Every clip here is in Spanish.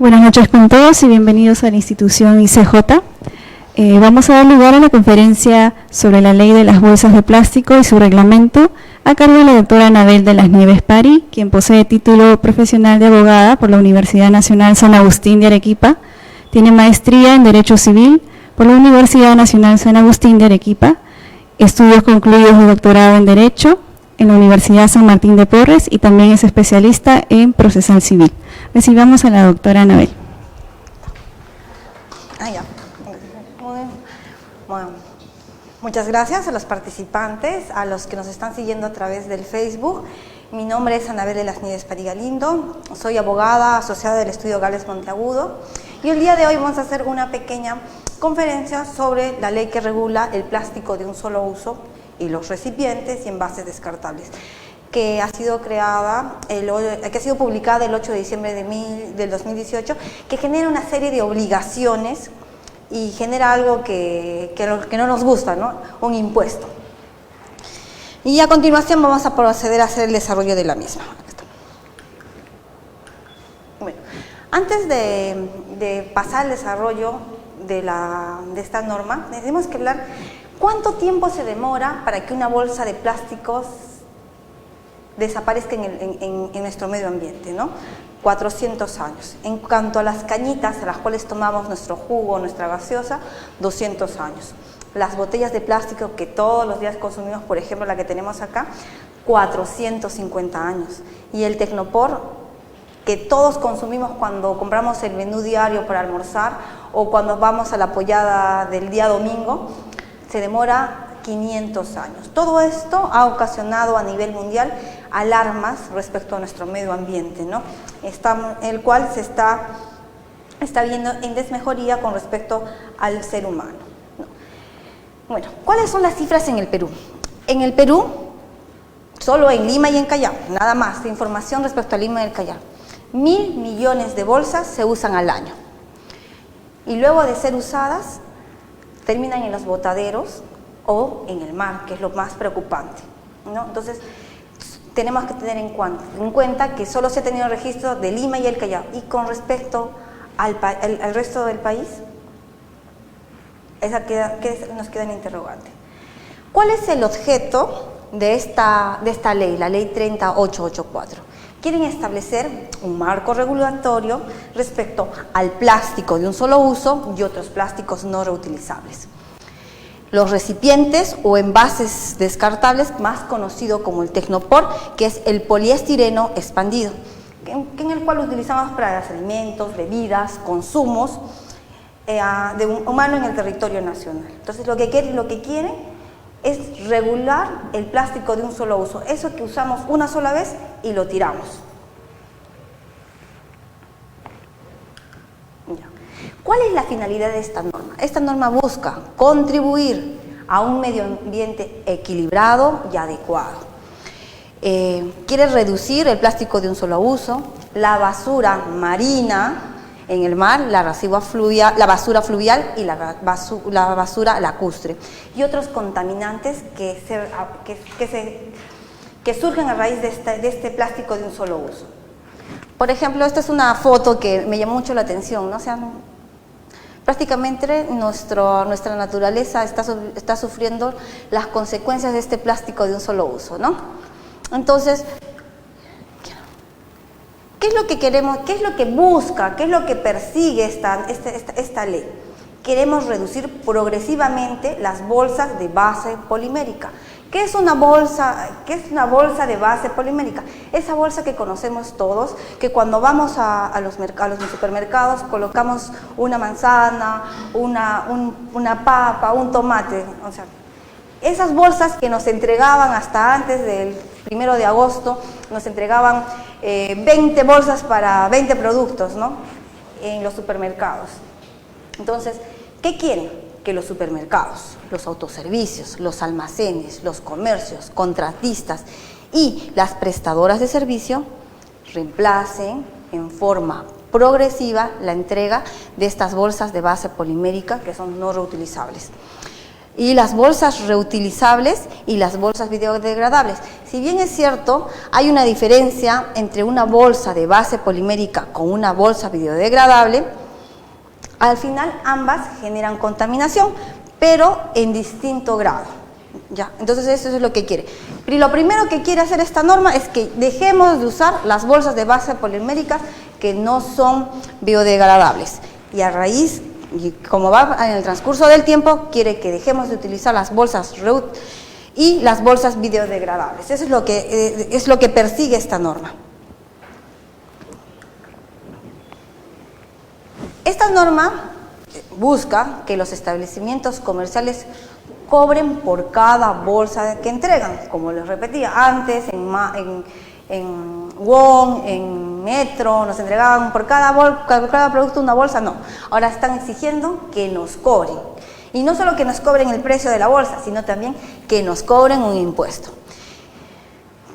Buenas noches con todos y bienvenidos a la institución ICJ. Vamos a dar lugar a la conferencia sobre la ley de las bolsas de plástico y su reglamento a cargo de la doctora Anabel de las Nieves Pari, quien posee título profesional de abogada por la Universidad Nacional San Agustín de Arequipa, tiene maestría en Derecho Civil por la Universidad Nacional San Agustín de Arequipa, estudios concluidos de doctorado en Derecho en la Universidad San Martín de Porres y también es especialista en procesal civil. Recibamos a la doctora Anabel. Bueno, muchas gracias a los participantes, a los que nos están siguiendo a través del Facebook. Mi nombre es Anabel de las Nieves Pari Galindo, soy abogada asociada del estudio Gales Monteagudo y el día de hoy vamos a hacer una pequeña conferencia sobre la ley que regula el plástico de un solo uso y los recipientes y envases descartables, que ha sido creada, que ha sido publicada el 8 de diciembre del 2018, que genera una serie de obligaciones y genera algo que no nos gusta, ¿no? Un impuesto. Y a continuación vamos a proceder a hacer el desarrollo de la misma. Bueno, antes de pasar al desarrollo de esta norma, tenemos que hablar cuánto tiempo se demora para que una bolsa de plásticos desaparezca en nuestro medio ambiente, ¿no? 400 años. En cuanto a las cañitas a las cuales tomamos nuestro jugo, nuestra gaseosa, 200 años. Las botellas de plástico que todos los días consumimos, por ejemplo la que tenemos acá, 450 años. Y el Tecnopor, que todos consumimos cuando compramos el menú diario para almorzar o cuando vamos a la pollada del día domingo, se demora 500 años. Todo esto ha ocasionado a nivel mundial alarmas respecto a nuestro medio ambiente, ¿no? El cual se está viendo en desmejoría con respecto al ser humano, ¿no? Bueno, ¿cuáles son las cifras en el Perú? En el Perú, solo en Lima y en Callao, nada más de información respecto a Lima y el Callao, 1.000 millones de bolsas se usan al año y luego de ser usadas terminan en los botaderos o en el mar, que es lo más preocupante, ¿no? Entonces, tenemos que tener en cuenta que solo se ha tenido registro de Lima y el Callao. Y con respecto al resto del país, nos queda en interrogante. ¿Cuál es el objeto de esta ley, la ley 30884? Quieren establecer un marco regulatorio respecto al plástico de un solo uso y otros plásticos no reutilizables. Los recipientes o envases descartables, más conocido como el Tecnopor, que es el poliestireno expandido, en el cual utilizamos para los alimentos, bebidas, consumos de un humano en el territorio nacional. Entonces, lo que quieren es regular el plástico de un solo uso, eso que usamos una sola vez y lo tiramos. ¿Cuál es la finalidad de esta norma? Esta norma busca contribuir a un medio ambiente equilibrado y adecuado. Quiere reducir el plástico de un solo uso, la basura marina en el mar, la basura fluvial y la basura lacustre y otros contaminantes que surgen a raíz de este plástico de un solo uso. Por ejemplo, esta es una foto que me llamó mucho la atención, ¿no? O sea, prácticamente nuestra naturaleza está sufriendo las consecuencias de este plástico de un solo uso, ¿no? Entonces, ¿qué es lo que queremos? ¿Qué es lo que busca? ¿Qué es lo que persigue esta ley? Queremos reducir progresivamente las bolsas de base polimérica. ¿Qué es una bolsa de base polimérica? Esa bolsa que conocemos todos, que cuando vamos a los supermercados colocamos una manzana, una papa, un tomate. O sea, esas bolsas que nos entregaban hasta antes del 1 de agosto, nos entregaban 20 bolsas para 20 productos, ¿no? En los supermercados. Entonces, ¿qué quieren? Que los supermercados, los autoservicios, los almacenes, los comercios, contratistas y las prestadoras de servicio reemplacen en forma progresiva la entrega de estas bolsas de base polimérica que son no reutilizables. y las bolsas reutilizables y las bolsas biodegradables. Si bien es cierto, hay una diferencia entre una bolsa de base polimérica con una bolsa biodegradable, al final ambas generan contaminación, pero en distinto grado. ¿Ya? Entonces eso es lo que quiere. Y lo primero que quiere hacer esta norma es que dejemos de usar las bolsas de base poliméricas que no son biodegradables. Y a raíz, y como va en el transcurso del tiempo, quiere que dejemos de utilizar las bolsas y las bolsas biodegradables. Eso es lo que persigue esta norma. Esta norma busca que los establecimientos comerciales cobren por cada bolsa que entregan, como les repetía antes, en WOM, en Metro, nos entregaban por cada producto una bolsa, no. Ahora están exigiendo que nos cobren. Y no solo que nos cobren el precio de la bolsa, sino también que nos cobren un impuesto.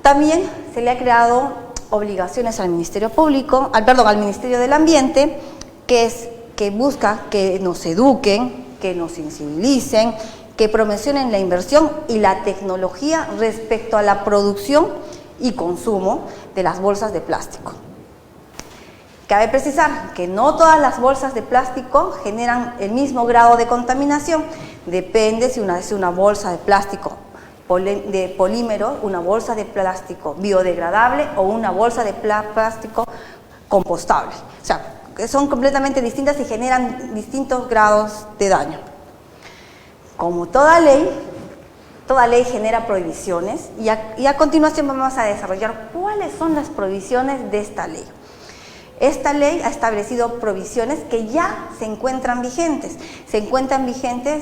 También se le ha creado obligaciones al Ministerio Público, al Ministerio del Ambiente, que busca que nos eduquen, que nos sensibilicen, que promocionen la inversión y la tecnología respecto a la producción y consumo de las bolsas de plástico. Cabe precisar que no todas las bolsas de plástico generan el mismo grado de contaminación. Depende si es una bolsa de plástico de polímero, una bolsa de plástico biodegradable o una bolsa de plástico compostable. O sea, son completamente distintas y generan distintos grados de daño. Como toda ley genera prohibiciones y a continuación vamos a desarrollar cuáles son las prohibiciones de esta ley. Esta ley ha establecido prohibiciones que ya se encuentran vigentes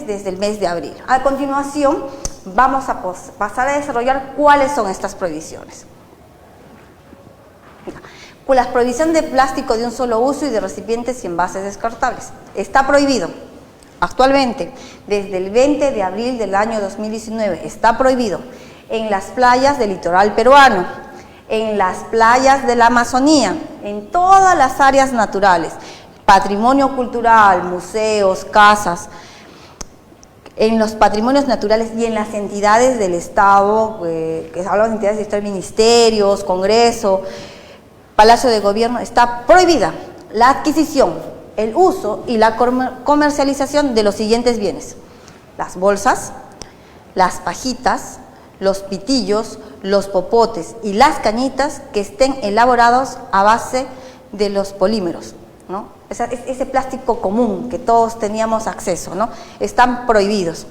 desde el mes de abril. A continuación vamos a pasar a desarrollar cuáles son estas prohibiciones. Por la prohibición de plástico de un solo uso y de recipientes y envases descartables. Está prohibido. Actualmente, desde el 20 de abril del año 2019, está prohibido en las playas del litoral peruano, en las playas de la Amazonía, en todas las áreas naturales, patrimonio cultural, museos, casas, en los patrimonios naturales y en las entidades del Estado, que hablamos de entidades del Estado, ministerios, Congreso, Palacio de Gobierno, está prohibida la adquisición, el uso y la comercialización de los siguientes bienes: las bolsas, las pajitas, los pitillos, los popotes y las cañitas que estén elaborados a base de los polímeros, ¿no? Ese plástico común que todos teníamos acceso, ¿no? Están prohibidos.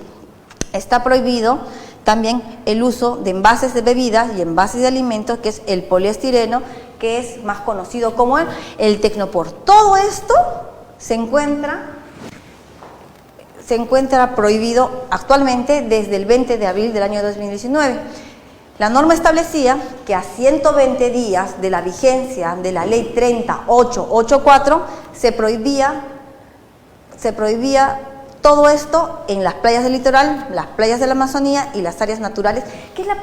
Está prohibido también el uso de envases de bebidas y envases de alimentos, que es el poliestireno, que es más conocido como el Tecnopor. Todo esto se encuentra prohibido actualmente desde el 20 de abril del año 2019. La norma establecía que a 120 días de la vigencia de la ley 30884 se prohibía todo esto en las playas del litoral, las playas de la Amazonía y las áreas naturales, que es la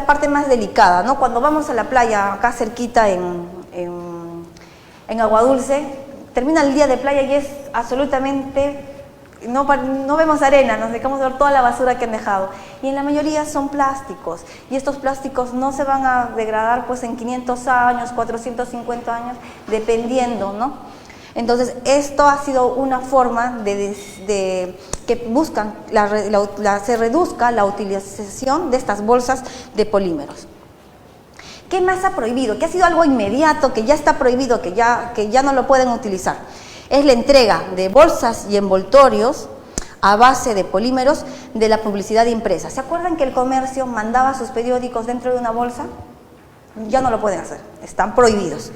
parte más delicada, ¿no? Cuando vamos a la playa acá cerquita en Agua Dulce, termina el día de playa y es absolutamente, no vemos arena, nos dejamos ver toda la basura que han dejado. Y en la mayoría son plásticos, y estos plásticos no se van a degradar pues en 500 años, 450 años, dependiendo, ¿no? Entonces, esto ha sido una forma de que buscan se reduzca la utilización de estas bolsas de polímeros. ¿Qué más ha prohibido? ¿Qué ha sido algo inmediato, que ya está prohibido, que ya no lo pueden utilizar? Es la entrega de bolsas y envoltorios a base de polímeros de la publicidad impresa. ¿Se acuerdan que el comercio mandaba sus periódicos dentro de una bolsa? Ya no lo pueden hacer, están prohibidos.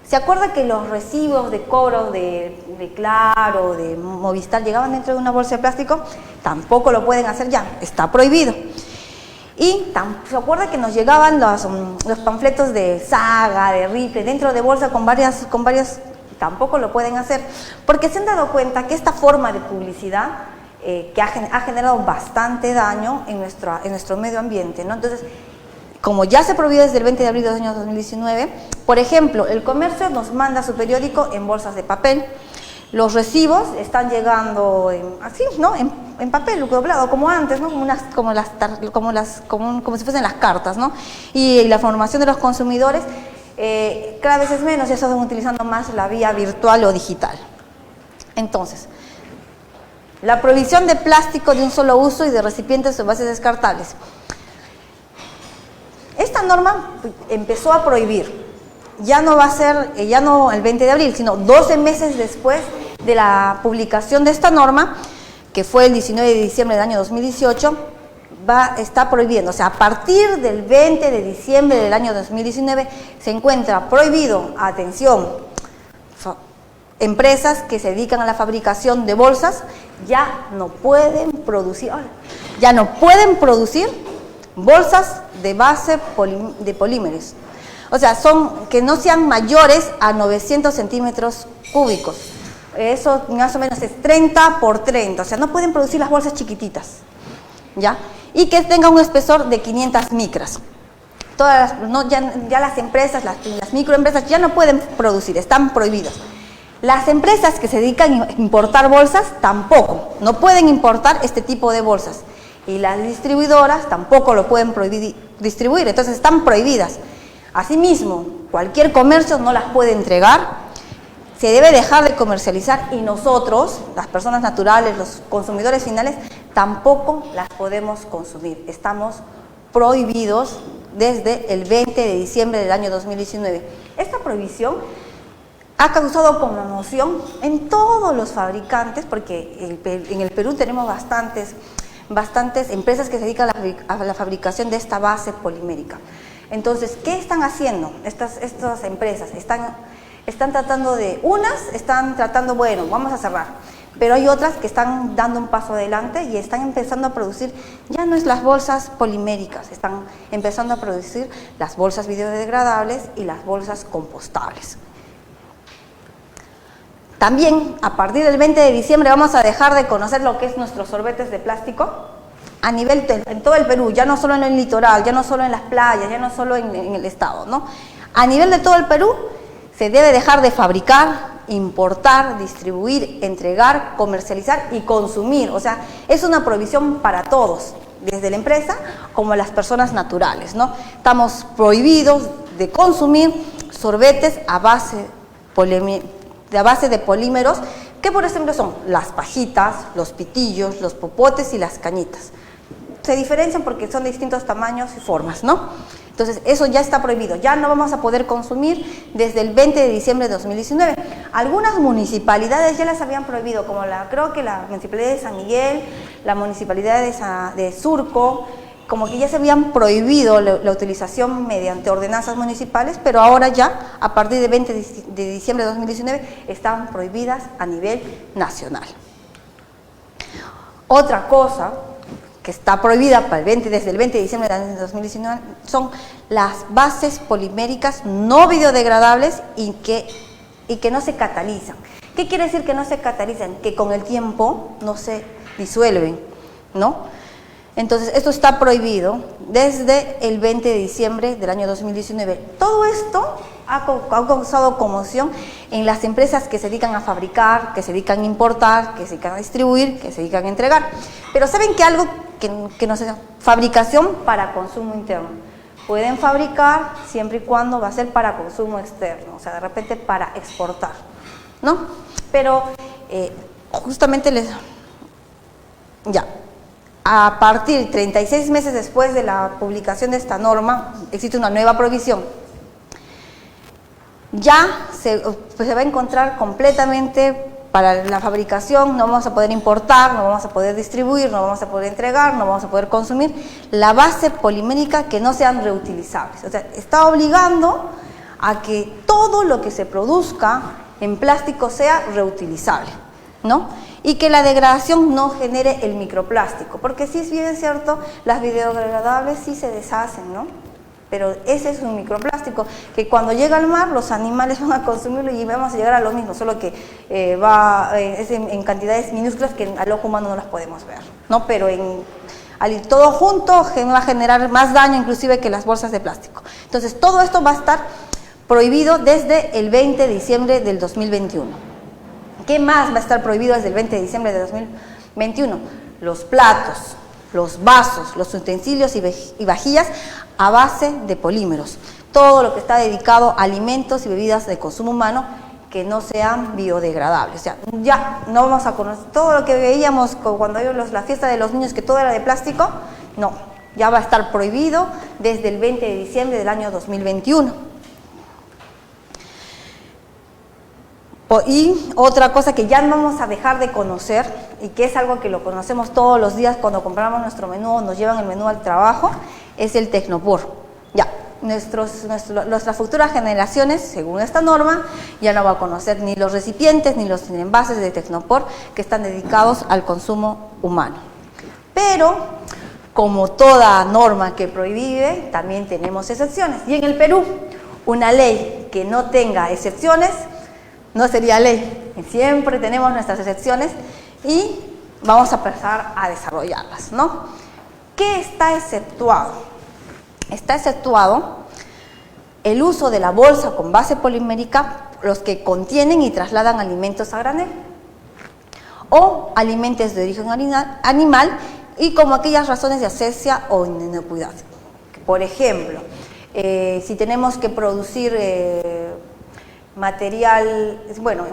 ¿Se acuerda que los recibos de cobro de Claro, de Movistar, llegaban dentro de una bolsa de plástico? Tampoco lo pueden hacer ya, está prohibido. Y ¿se acuerda que nos llegaban los panfletos de Saga, de Ripley, dentro de bolsa con varias? Tampoco lo pueden hacer, porque se han dado cuenta que esta forma de publicidad que ha generado bastante daño en nuestro medio ambiente, ¿no? Entonces, como ya se prohibió desde el 20 de abril del año 2019, por ejemplo, el comercio nos manda su periódico en bolsas de papel, Los recibos están llegando así, ¿no? En papel doblado, como antes, ¿no? Como si fuesen las cartas, ¿no? Y la formación de los consumidores cada vez es menos, ya están utilizando más la vía virtual o digital. Entonces, la prohibición de plástico de un solo uso y de recipientes o envases descartables. Esta norma empezó a prohibir, ya no va a ser, ya no el 20 de abril, sino 12 meses después de la publicación de esta norma, que fue el 19 de diciembre del año 2018, está prohibiendo, o sea, a partir del 20 de diciembre del año 2019 se encuentra prohibido, atención, empresas que se dedican a la fabricación de bolsas ya no pueden producir bolsas de base de polímeros. O sea, que no sean mayores a 900 centímetros cúbicos. Eso más o menos es 30 por 30. O sea, no pueden producir las bolsas chiquititas, ¿ya? Y que tenga un espesor de 500 micras. Ya las empresas, las microempresas ya no pueden producir, están prohibidas. Las empresas que se dedican a importar bolsas tampoco, no pueden importar este tipo de bolsas. Y las distribuidoras tampoco lo pueden distribuir, entonces están prohibidas. Asimismo, cualquier comercio no las puede entregar, se debe dejar de comercializar y nosotros, las personas naturales, los consumidores finales, tampoco las podemos consumir. Estamos prohibidos desde el 20 de diciembre del año 2019. Esta prohibición ha causado conmoción en todos los fabricantes, porque en el Perú tenemos bastantes empresas que se dedican a la fabricación de esta base polimérica. Entonces, ¿qué están haciendo estas empresas? Están tratando bueno, vamos a cerrar, pero hay otras que están dando un paso adelante y están empezando a producir, ya no es las bolsas poliméricas, están empezando a producir las bolsas biodegradables y las bolsas compostables. También, a partir del 20 de diciembre vamos a dejar de conocer lo que es nuestros sorbetes de plástico en todo el Perú, ya no solo en el litoral, ya no solo en las playas, ya no solo en el estado, ¿no? A nivel de todo el Perú se debe dejar de fabricar, importar, distribuir, entregar, comercializar y consumir. O sea, es una prohibición para todos, desde la empresa como las personas naturales, ¿no? Estamos prohibidos de consumir sorbetes a base de polímeros, que por ejemplo son las pajitas, los pitillos, los popotes y las cañitas. Se diferencian porque son de distintos tamaños y formas, ¿no? Entonces, eso ya está prohibido, ya no vamos a poder consumir desde el 20 de diciembre de 2019. Algunas municipalidades ya las habían prohibido, como creo que la municipalidad de San Miguel, la municipalidad de Surco, como que ya se habían prohibido la utilización mediante ordenanzas municipales, pero ahora ya, a partir del 20 de diciembre de 2019, están prohibidas a nivel nacional. Otra cosa que está prohibida desde el 20 de diciembre de 2019 son las bases poliméricas no biodegradables y que no se catalizan. ¿Qué quiere decir que no se catalizan? Que con el tiempo no se disuelven, ¿no? Entonces, esto está prohibido desde el 20 de diciembre del año 2019. Todo esto ha causado conmoción en las empresas que se dedican a fabricar, que se dedican a importar, que se dedican a distribuir, que se dedican a entregar. Pero ¿saben que algo que no sé? Fabricación para consumo interno. Pueden fabricar siempre y cuando va a ser para consumo externo, o sea, de repente para exportar, ¿no? Pero justamente a partir de 36 meses después de la publicación de esta norma, existe una nueva prohibición. Ya se va a encontrar completamente para la fabricación, no vamos a poder importar, no vamos a poder distribuir, no vamos a poder entregar, no vamos a poder consumir la base polimérica que no sean reutilizables. O sea, está obligando a que todo lo que se produzca en plástico sea reutilizable, ¿no? Y que la degradación no genere el microplástico, porque sí es bien cierto, las biodegradables sí se deshacen, ¿no? Pero ese es un microplástico que cuando llega al mar los animales van a consumirlo y vamos a llegar a lo mismo, solo que es en cantidades minúsculas que al ojo humano no las podemos ver, ¿no? Pero todo junto va a generar más daño inclusive que las bolsas de plástico. Entonces todo esto va a estar prohibido desde el 20 de diciembre del 2021. ¿Qué más va a estar prohibido desde el 20 de diciembre de 2021? Los platos, los vasos, los utensilios y vajillas a base de polímeros. Todo lo que está dedicado a alimentos y bebidas de consumo humano que no sean biodegradables. O sea, ya no vamos a conocer todo lo que veíamos cuando había la fiesta de los niños, que todo era de plástico. No, ya va a estar prohibido desde el 20 de diciembre del año 2021. Y otra cosa que ya no vamos a dejar de conocer, y que es algo que lo conocemos todos los días cuando compramos nuestro menú o nos llevan el menú al trabajo, es el Tecnopor. Ya, nuestras futuras generaciones, según esta norma, ya no va a conocer ni los recipientes ni los envases de Tecnopor que están dedicados al consumo humano. Pero, como toda norma que prohíbe, también tenemos excepciones. Y en el Perú, una ley que no tenga excepciones no sería ley. Siempre tenemos nuestras excepciones y vamos a empezar a desarrollarlas, ¿no? ¿Qué está exceptuado? Está exceptuado el uso de la bolsa con base polimérica, los que contienen y trasladan alimentos a granel, o alimentos de origen animal, y como aquellas razones de asepsia o inocuidad. Por ejemplo, si tenemos que producir material, bueno,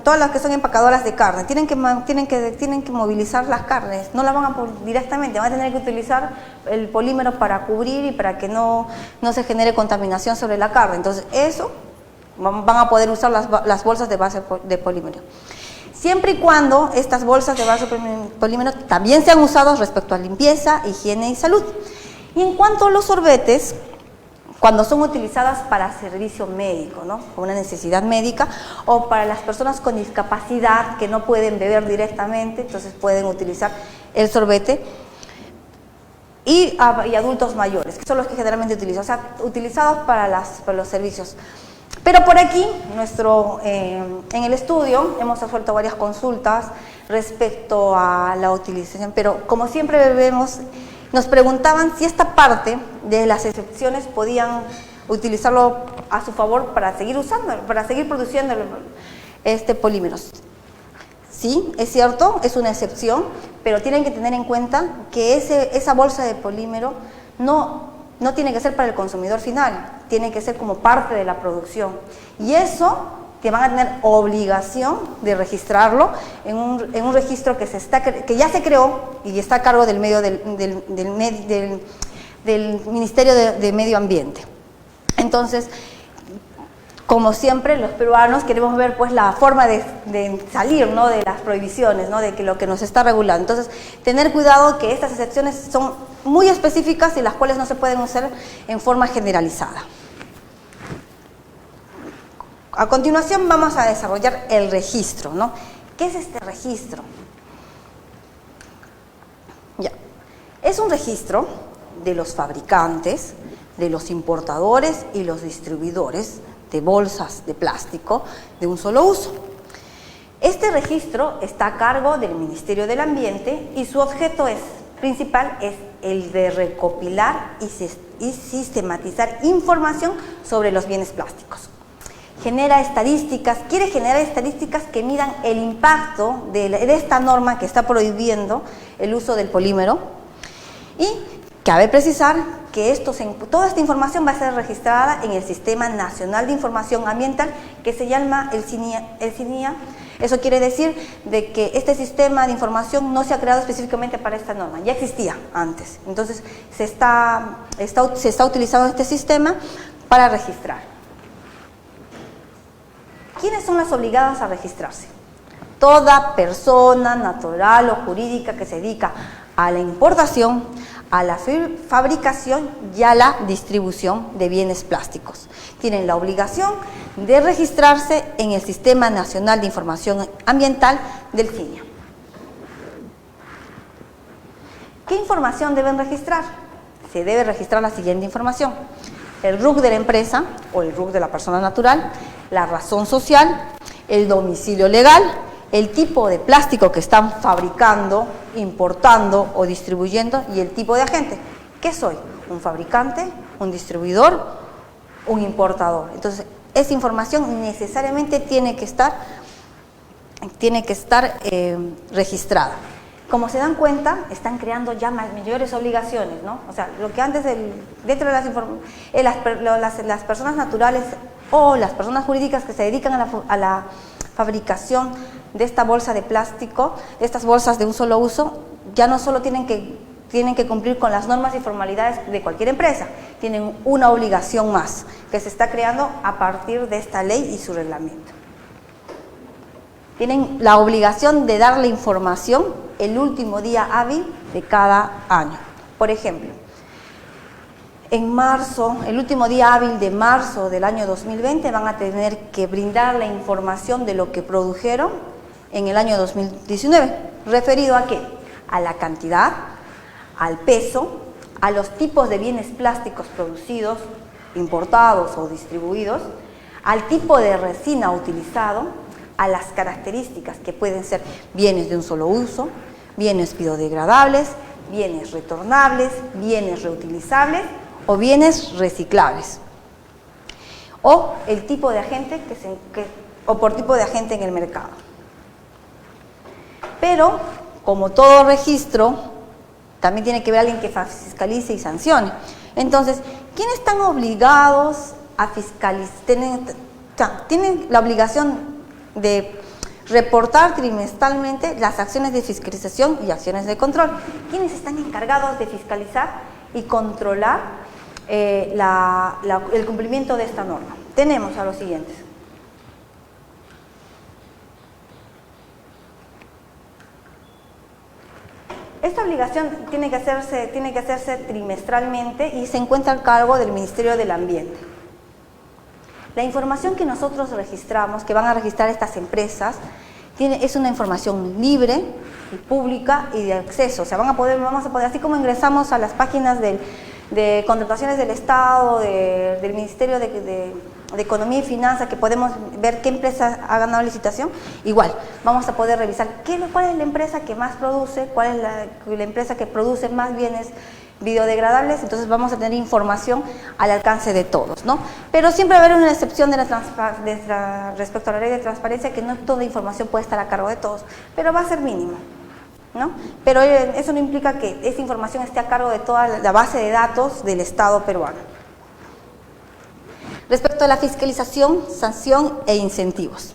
todas las que son empacadoras de carne, tienen que movilizar las carnes, no las van a directamente, van a tener que utilizar el polímero para cubrir y para que no se genere contaminación sobre la carne. Entonces, eso van a poder usar las bolsas de base de polímero. Siempre y cuando estas bolsas de base de polímero también sean usadas respecto a limpieza, higiene y salud. Y en cuanto a los sorbetes, cuando son utilizadas para servicio médico, ¿no? Una necesidad médica, o para las personas con discapacidad que no pueden beber directamente, entonces pueden utilizar el sorbete, y adultos mayores, que son los que generalmente utilizan, o sea, utilizados para los servicios. Pero por aquí, en el estudio, hemos resuelto varias consultas respecto a la utilización, pero como siempre vemos, nos preguntaban si esta parte de las excepciones podían utilizarlo a su favor para seguir usando, para seguir produciendo polímeros. Sí, es cierto, es una excepción, pero tienen que tener en cuenta que esa bolsa de polímero no tiene que ser para el consumidor final, tiene que ser como parte de la producción. Y eso que van a tener obligación de registrarlo en un registro que ya se creó y está a cargo del Ministerio de Medio Ambiente. Entonces, como siempre, los peruanos queremos ver pues la forma de salir, ¿no?, de las prohibiciones, ¿no?, de que lo que nos está regulando. Entonces, tener cuidado que estas excepciones son muy específicas y las cuales no se pueden usar en forma generalizada. A continuación vamos a desarrollar el registro, ¿no? ¿Qué es este registro? Ya. Es un registro de los fabricantes, de los importadores y los distribuidores de bolsas de plástico de un solo uso. Este registro está a cargo del Ministerio del Ambiente y su objeto principal es el de recopilar y sistematizar información sobre los bienes plásticos. Quiere generar estadísticas que midan el impacto de esta norma que está prohibiendo el uso del polímero, y cabe precisar que toda esta información va a ser registrada en el Sistema Nacional de Información Ambiental, que se llama el SINIA. Eso quiere decir de que este sistema de información no se ha creado específicamente para esta norma, ya existía antes. Entonces se está utilizando este sistema para registrar. ¿Quiénes son las obligadas a registrarse? Toda persona natural o jurídica que se dedica a la importación, a la fabricación y a la distribución de bienes plásticos. Tienen la obligación de registrarse en el Sistema Nacional de Información Ambiental del SINIA. ¿Qué información deben registrar? Se debe registrar la siguiente información: el RUC de la empresa o el RUC de la persona natural, la razón social, el domicilio legal, el tipo de plástico que están fabricando, importando o distribuyendo y el tipo de agente. ¿Qué soy? ¿Un fabricante? ¿Un distribuidor? ¿Un importador? Entonces, esa información necesariamente tiene que estar tiene que estar registrada. Como se dan cuenta, están creando ya mayores obligaciones, ¿no? O sea, lo que antes, dentro de las personas naturales o las personas jurídicas que se dedican a la fabricación de esta bolsa de plástico, de estas bolsas de un solo uso, ya no solo tienen que cumplir con las normas y formalidades de cualquier empresa, tienen una obligación más que se está creando a partir de esta ley y su reglamento. Tienen la obligación de darle información el último día hábil de cada año. Por ejemplo, en marzo, el último día hábil de marzo del año 2020 van a tener que brindar la información de lo que produjeron en el año 2019. ¿Referido a qué? A la cantidad, al peso, a los tipos de bienes plásticos producidos, importados o distribuidos, al tipo de resina utilizado, a las características que pueden ser bienes de un solo uso, bienes biodegradables, bienes retornables, bienes reutilizables o bienes reciclables. O el tipo de agente o por tipo de agente en el mercado. Pero, como todo registro, también tiene que haber alguien que fiscalice y sancione. Entonces, ¿quiénes están obligados a fiscalizar? Tienen la obligación de reportar trimestralmente las acciones de fiscalización y acciones de control. ¿Quiénes están encargados de fiscalizar y controlar el cumplimiento de esta norma? Tenemos a los siguientes. Esta obligación tiene que hacerse trimestralmente y se encuentra a cargo del Ministerio del Ambiente. La información que nosotros registramos, que van a registrar estas empresas, es una información libre y pública y de acceso. O sea, vamos a poder, así como ingresamos a las páginas de contrataciones del Estado, del Ministerio de Economía y Finanzas, que podemos ver qué empresas ha ganado licitación, igual, vamos a poder revisar cuál es la empresa que más produce, cuál es la empresa que produce más bienes biodegradables. Entonces vamos a tener información al alcance de todos, ¿no? Pero siempre va a haber una excepción respecto a la ley de transparencia, que no toda información puede estar a cargo de todos, pero va a ser mínima, ¿no? Pero eso no implica que esta información esté a cargo de toda la base de datos del Estado peruano. Respecto a la fiscalización, sanción e incentivos.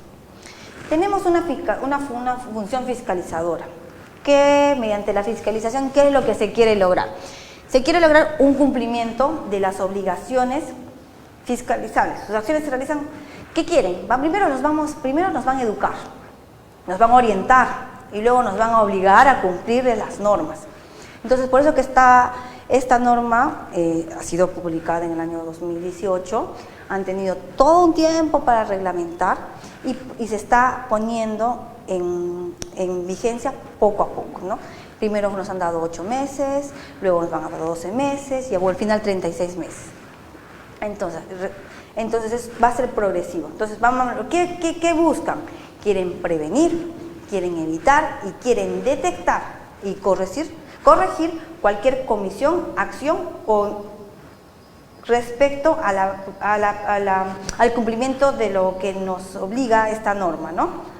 Tenemos una función fiscalizadora, que mediante la fiscalización, ¿qué es lo que se quiere lograr? Se quiere lograr un cumplimiento de las obligaciones fiscalizables. Sus acciones se realizan, ¿qué quieren? Primero nos van a educar, nos van a orientar y luego nos van a obligar a cumplir las normas. Entonces, por eso que esta norma ha sido publicada en el año 2018, han tenido todo un tiempo para reglamentar y se está poniendo en vigencia poco a poco, ¿no? Primero nos han dado 8 meses, luego nos van a dar 12 meses y al final 36 meses. Entonces va a ser progresivo. Entonces, ¿qué buscan? Quieren prevenir, quieren evitar y quieren detectar y corregir cualquier comisión, acción o respecto al cumplimiento de lo que nos obliga esta norma, ¿no?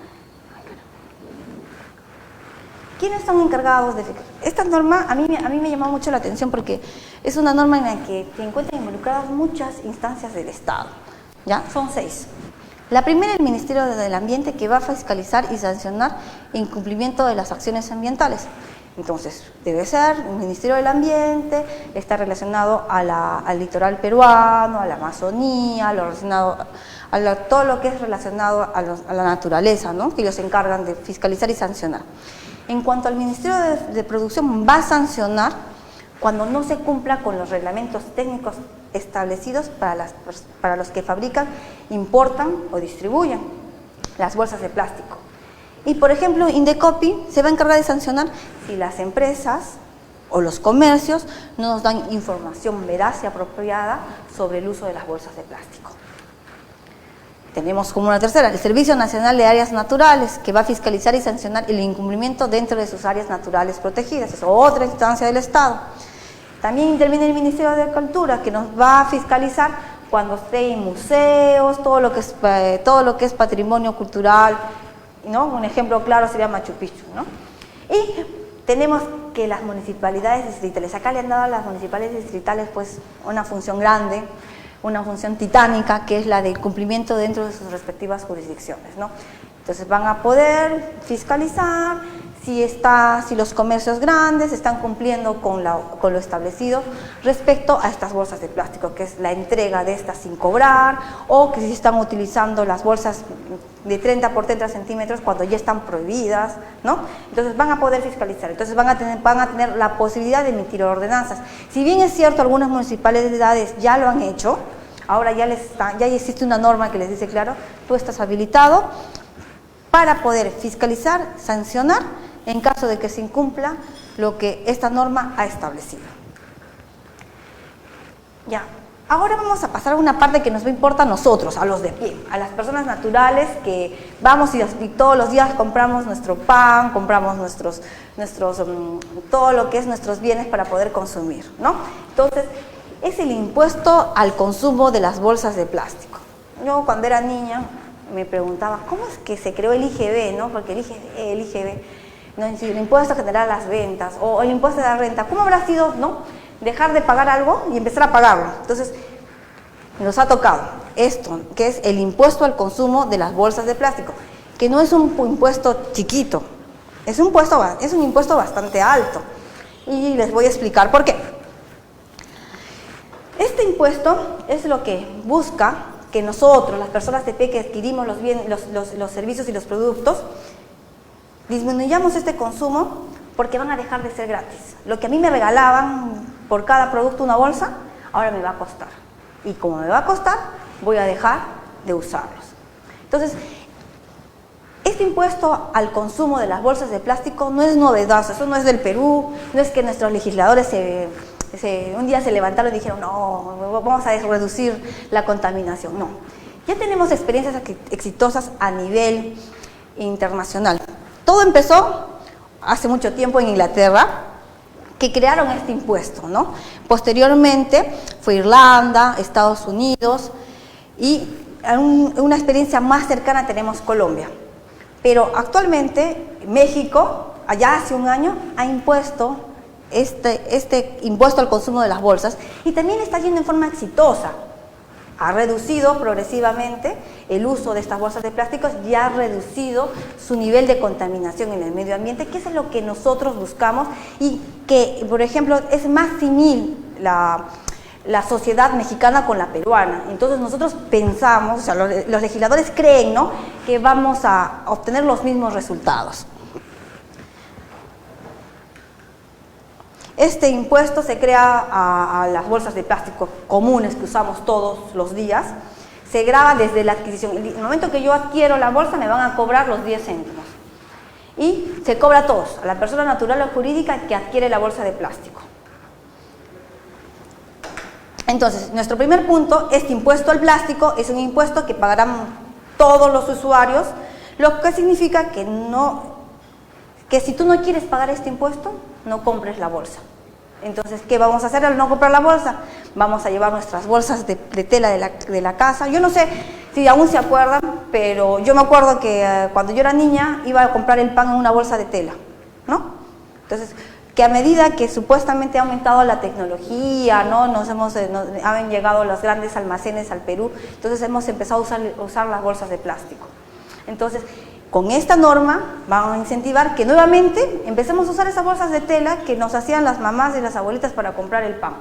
¿Quiénes son encargados de esta norma? A mí me llamó mucho la atención porque es una norma en la que se encuentran involucradas muchas instancias del Estado, ¿ya? Son 6. La primera, el Ministerio del Ambiente, que va a fiscalizar y sancionar el incumplimiento de las acciones ambientales. Entonces, debe ser el Ministerio del Ambiente, está relacionado al litoral peruano, a la Amazonía, todo lo que es relacionado a la naturaleza, ¿no? Que ellos se encargan de fiscalizar y sancionar. En cuanto al Ministerio de Producción, va a sancionar cuando no se cumpla con los reglamentos técnicos establecidos para los que fabrican, importan o distribuyen las bolsas de plástico. Y, por ejemplo, Indecopi se va a encargar de sancionar si las empresas o los comercios no nos dan información veraz y apropiada sobre el uso de las bolsas de plástico. Tenemos como una tercera, el Servicio Nacional de Áreas Naturales, que va a fiscalizar y sancionar el incumplimiento dentro de sus áreas naturales protegidas. Es otra instancia del Estado. También interviene el Ministerio de Cultura, que nos va a fiscalizar cuando esté en museos, todo lo que es patrimonio cultural ¿no? Un ejemplo claro sería Machu Picchu, ¿no? Y tenemos que las municipalidades distritales, acá le han dado a las municipalidades distritales pues una función grande, una función titánica, que es la del cumplimiento dentro de sus respectivas jurisdicciones, ¿no? Entonces van a poder fiscalizar si los comercios grandes están cumpliendo con lo establecido respecto a estas bolsas de plástico, que es la entrega de estas sin cobrar, o que si están utilizando las bolsas de 30 por 30 centímetros cuando ya están prohibidas, ¿no? Entonces van a poder fiscalizar, entonces van a tener la posibilidad de emitir ordenanzas. Si bien es cierto, algunas municipalidades ya lo han hecho, ahora ya existe una norma que les dice, claro, tú estás habilitado para poder fiscalizar, sancionar, en caso de que se incumpla lo que esta norma ha establecido. Ya, ahora vamos a pasar a una parte que nos importa a nosotros, a los de pie, a las personas naturales que vamos y todos los días compramos nuestro pan, compramos todo lo que es nuestros bienes para poder consumir, ¿no? Entonces, es el impuesto al consumo de las bolsas de plástico. Yo cuando era niña me preguntaba, ¿cómo es que se creó el IGB, ¿no? Porque el IGB, ¿no? El impuesto general a las ventas o el impuesto de la renta, ¿cómo habrá sido, no? Dejar de pagar algo y empezar a pagarlo. Entonces, nos ha tocado esto, que es el impuesto al consumo de las bolsas de plástico, que no es un impuesto chiquito, es un impuesto bastante alto. Y les voy a explicar por qué. Este impuesto es lo que busca que nosotros, las personas de pie que adquirimos los bienes, los servicios y los productos, disminuyamos este consumo porque van a dejar de ser gratis. Lo que a mí me regalaban por cada producto una bolsa, ahora me va a costar. Y como me va a costar, voy a dejar de usarlos. Entonces, este impuesto al consumo de las bolsas de plástico no es novedoso, eso no es del Perú, no es que nuestros legisladores un día se levantaron y dijeron, no, vamos a reducir la contaminación. No, ya tenemos experiencias exitosas a nivel internacional. Todo empezó hace mucho tiempo en Inglaterra, que crearon este impuesto, ¿no? Posteriormente fue Irlanda, Estados Unidos y una experiencia más cercana tenemos Colombia. Pero actualmente México, allá hace un año, ha impuesto este impuesto al consumo de las bolsas y también está yendo en forma exitosa. Ha reducido progresivamente el uso de estas bolsas de plásticos y ha reducido su nivel de contaminación en el medio ambiente, que es lo que nosotros buscamos y que, por ejemplo, es más simil la sociedad mexicana con la peruana. Entonces nosotros pensamos, o sea, los legisladores creen, ¿no?, que vamos a obtener los mismos resultados. Este impuesto se crea a las bolsas de plástico comunes que usamos todos los días. Se grava desde la adquisición. En el momento que yo adquiero la bolsa me van a cobrar los 10 céntimos. Y se cobra a todos, a la persona natural o jurídica que adquiere la bolsa de plástico. Entonces, nuestro primer punto, este impuesto al plástico es un impuesto que pagarán todos los usuarios, lo que significa que si tú no quieres pagar este impuesto, no compres la bolsa. Entonces, ¿qué vamos a hacer al no comprar la bolsa? Vamos a llevar nuestras bolsas de tela de la casa. Yo no sé si aún se acuerdan, pero yo me acuerdo que cuando yo era niña iba a comprar el pan en una bolsa de tela, ¿no? Entonces, que a medida que supuestamente ha aumentado la tecnología, ¿no? Han llegado los grandes almacenes al Perú, entonces hemos empezado a usar las bolsas de plástico. Entonces, con esta norma vamos a incentivar que nuevamente empecemos a usar esas bolsas de tela que nos hacían las mamás y las abuelitas para comprar el pan.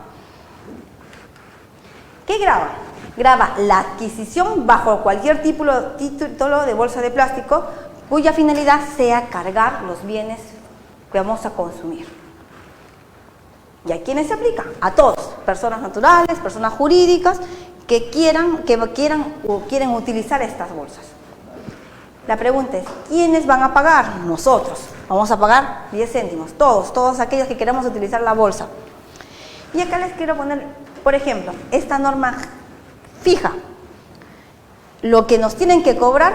¿Qué grava? Grava la adquisición bajo cualquier título de bolsa de plástico cuya finalidad sea cargar los bienes que vamos a consumir. ¿Y a quiénes se aplica? A todos, personas naturales, personas jurídicas que quieran o quieren utilizar estas bolsas. La pregunta es, ¿quiénes van a pagar? Nosotros. Vamos a pagar 10 céntimos, todos aquellos que queramos utilizar la bolsa. Y acá les quiero poner, por ejemplo, esta norma fija. Lo que nos tienen que cobrar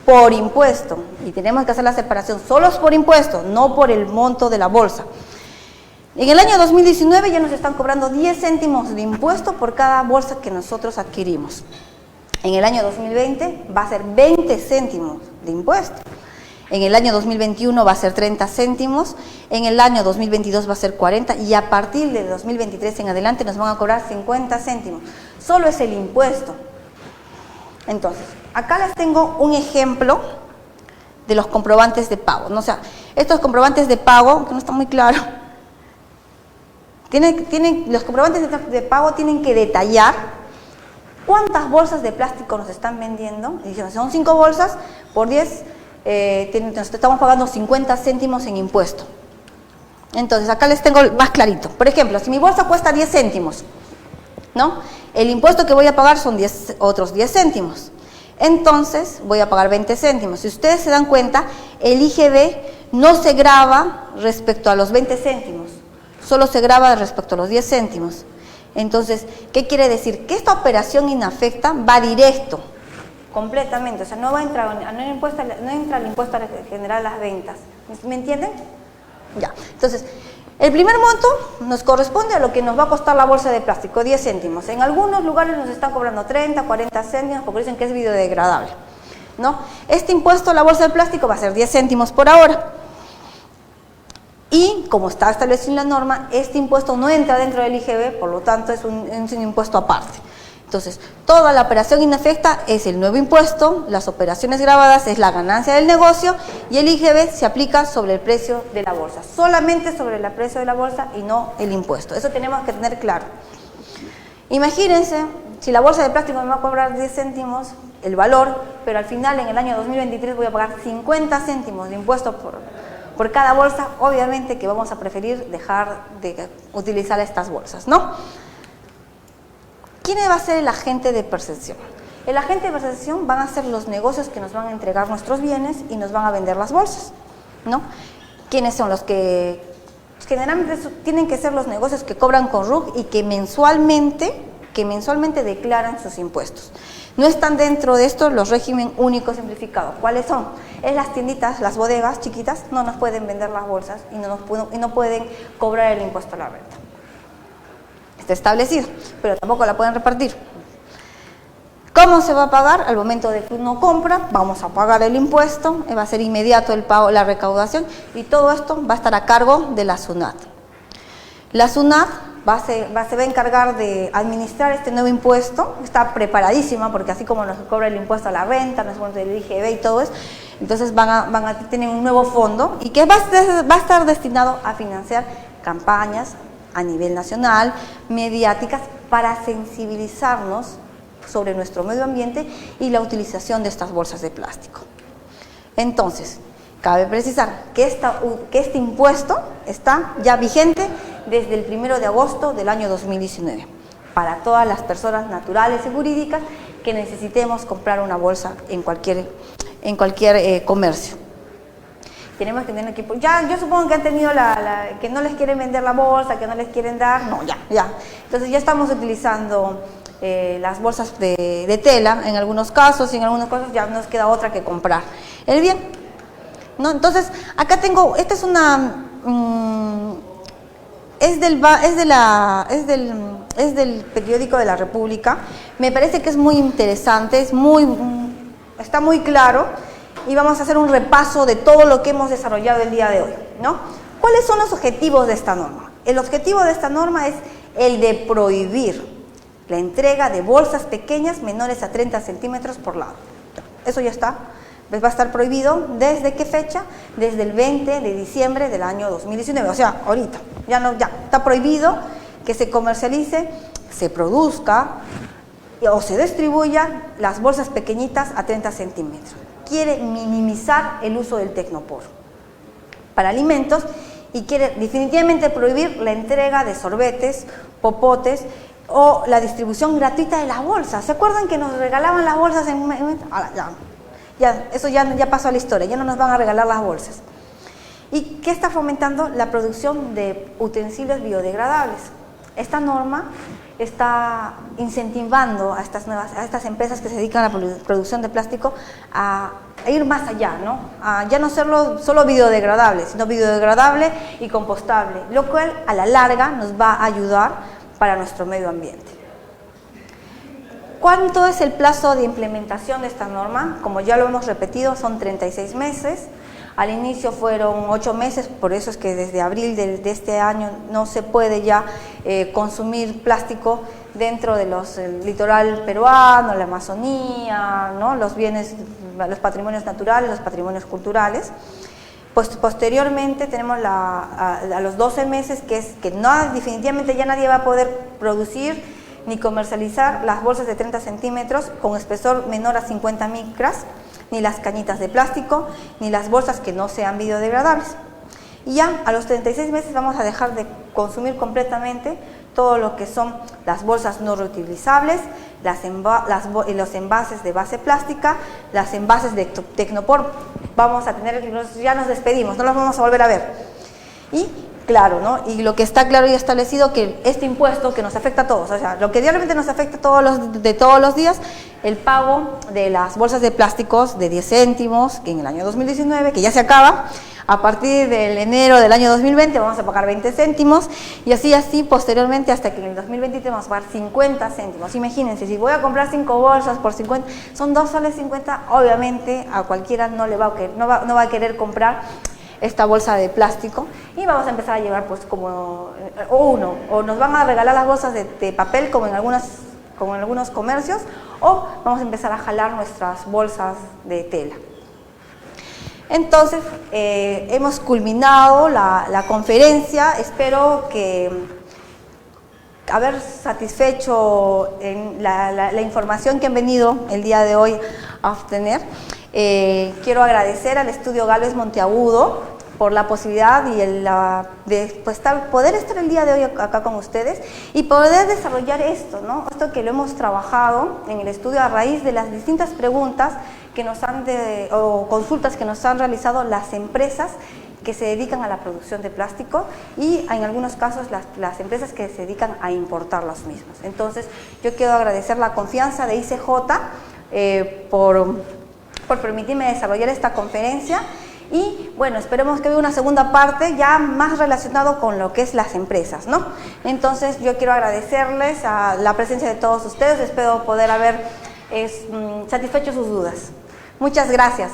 por impuesto, y tenemos que hacer la separación, solo es por impuesto, no por el monto de la bolsa. En el año 2019 ya nos están cobrando 10 céntimos de impuesto por cada bolsa que nosotros adquirimos. En el año 2020 va a ser 20 céntimos de impuesto. En el año 2021 va a ser 30 céntimos, en el año 2022 va a ser 40 y a partir de 2023 en adelante nos van a cobrar 50 céntimos. Solo es el impuesto. Entonces, acá les tengo un ejemplo de los comprobantes de pago, ¿no? O sea, estos comprobantes de pago, que no está muy claro, los comprobantes de pago tienen que detallar cuántas bolsas de plástico nos están vendiendo. Y dijeron, son 5 bolsas por 10, nos estamos pagando 50 céntimos en impuesto. Entonces, acá les tengo más clarito. Por ejemplo, si mi bolsa cuesta 10 céntimos, ¿no? El impuesto que voy a pagar son otros 10 céntimos. Entonces, voy a pagar 20 céntimos. Si ustedes se dan cuenta, el IGB no se grava respecto a los 20 céntimos, solo se grava respecto a los 10 céntimos. Entonces, ¿qué quiere decir? Que esta operación inafecta va directo, completamente. O sea, no entra el impuesto general a las ventas. ¿Me entienden? Ya. Entonces, el primer monto nos corresponde a lo que nos va a costar la bolsa de plástico, 10 céntimos. En algunos lugares nos están cobrando 30, 40 céntimos porque dicen que es biodegradable, ¿no? Este impuesto a la bolsa de plástico va a ser 10 céntimos por hora. Y como está establecido en la norma, este impuesto no entra dentro del IGB, por lo tanto es un impuesto aparte. Entonces, toda la operación inafecta es el nuevo impuesto, las operaciones grabadas es la ganancia del negocio y el IGB se aplica sobre el precio de la bolsa, solamente sobre el precio de la bolsa y no el impuesto. Eso tenemos que tener claro. Imagínense, si la bolsa de plástico me va a cobrar 10 céntimos, el valor, pero al final en el año 2023 voy a pagar 50 céntimos de impuesto por cada bolsa, obviamente que vamos a preferir dejar de utilizar estas bolsas, ¿no? ¿Quién va a ser el agente de percepción? El agente de percepción van a ser los negocios que nos van a entregar nuestros bienes y nos van a vender las bolsas, ¿no? ¿Quiénes son los que generalmente tienen que ser los negocios que cobran con RUC y que mensualmente declaran sus impuestos? No están dentro de esto los régimen único simplificado. ¿Cuáles son? Es las tienditas, las bodegas chiquitas, no nos pueden vender las bolsas y no pueden cobrar el impuesto a la renta. Está establecido, pero tampoco la pueden repartir. ¿Cómo se va a pagar? Al momento de que uno compra, vamos a pagar el impuesto, va a ser inmediato el pago, la recaudación, y todo esto va a estar a cargo de la SUNAT. La SUNAT se va a encargar de administrar este nuevo impuesto, está preparadísima, porque así como nos cobra el impuesto a la renta, nos cobra el IGB y todo eso, entonces van a tener un nuevo fondo, y que va a estar destinado a financiar campañas a nivel nacional, mediáticas, para sensibilizarnos sobre nuestro medio ambiente y la utilización de estas bolsas de plástico. Entonces, cabe precisar que este impuesto está ya vigente desde el 1 de agosto del año 2019 para todas las personas naturales y jurídicas que necesitemos comprar una bolsa en cualquier comercio. Tenemos que tener equipo. Ya, yo supongo que han tenido que no les quieren vender la bolsa, que no les quieren dar. No, ya. Entonces ya estamos utilizando las bolsas de tela en algunos casos, y en algunos casos ya nos queda otra que comprar el bien, ¿no? Entonces, acá tengo, esta es es del periódico de la República. Me parece que es muy interesante, está muy claro. Y vamos a hacer un repaso de todo lo que hemos desarrollado el día de hoy, ¿no? ¿Cuáles son los objetivos de esta norma? El objetivo de esta norma es el de prohibir la entrega de bolsas pequeñas menores a 30 centímetros por lado. Eso ya está. Va a estar prohibido. ¿Desde qué fecha? Desde el 20 de diciembre del año 2019. O sea, ahorita. Ya está prohibido que se comercialice, se produzca o se distribuya las bolsas pequeñitas a 30 centímetros. Quiere minimizar el uso del tecnopor para alimentos y quiere definitivamente prohibir la entrega de sorbetes, popotes o la distribución gratuita de las bolsas. ¿Se acuerdan que nos regalaban las bolsas en un momento? Eso ya pasó a la historia, ya no nos van a regalar las bolsas. ¿Y qué está fomentando? La producción de utensilios biodegradables. Esta norma está incentivando a estas empresas que se dedican a la producción de plástico a ir más allá, ¿no? A ya no ser solo biodegradable, sino biodegradable y compostable, lo cual a la larga nos va a ayudar para nuestro medio ambiente. ¿Cuánto es el plazo de implementación de esta norma? Como ya lo hemos repetido, son 36 meses. Al inicio fueron 8 meses, por eso es que desde abril de este año no se puede ya consumir plástico dentro de el litoral peruano, la Amazonía, ¿no? Los bienes, los patrimonios naturales, los patrimonios culturales. Pues posteriormente tenemos a los 12 meses que no, definitivamente ya nadie va a poder producir ni comercializar las bolsas de 30 centímetros con espesor menor a 50 micras, ni las cañitas de plástico, ni las bolsas que no sean biodegradables. Y ya a los 36 meses vamos a dejar de consumir completamente todo lo que son las bolsas no reutilizables, los envases de base plástica, las envases de Tecnopor. Vamos a tener, ya nos despedimos, no los vamos a volver a ver. Y claro, ¿no? Y lo que está claro y establecido que este impuesto que nos afecta a todos, o sea, lo que diariamente nos afecta todos los días, el pago de las bolsas de plásticos de 10 céntimos, que en el año 2019, que ya se acaba, a partir del enero del año 2020 vamos a pagar 20 céntimos y así posteriormente hasta que en el 2023 vamos a pagar 50 céntimos. Imagínense, si voy a comprar 5 bolsas por 50, son 2 soles 50, obviamente a cualquiera no va a querer comprar esta bolsa de plástico y vamos a empezar a llevar pues como o nos van a regalar las bolsas de papel como en algunos comercios, o vamos a empezar a jalar nuestras bolsas de tela. Entonces hemos culminado la conferencia. Espero que haber satisfecho en la información que han venido el día de hoy a obtener. Quiero agradecer al Estudio Galvez Monteagudo por la posibilidad y de poder estar el día de hoy acá con ustedes y poder desarrollar esto, ¿no? Esto que lo hemos trabajado en el estudio a raíz de las distintas preguntas que o consultas que nos han realizado las empresas que se dedican a la producción de plástico y en algunos casos las empresas que se dedican a importar los mismos. Entonces yo quiero agradecer la confianza de ICJ por permitirme desarrollar esta conferencia y bueno, esperemos que haya una segunda parte ya más relacionado con lo que es las empresas, ¿no? Entonces yo quiero agradecerles a la presencia de todos ustedes, espero poder haber satisfecho sus dudas. Muchas gracias.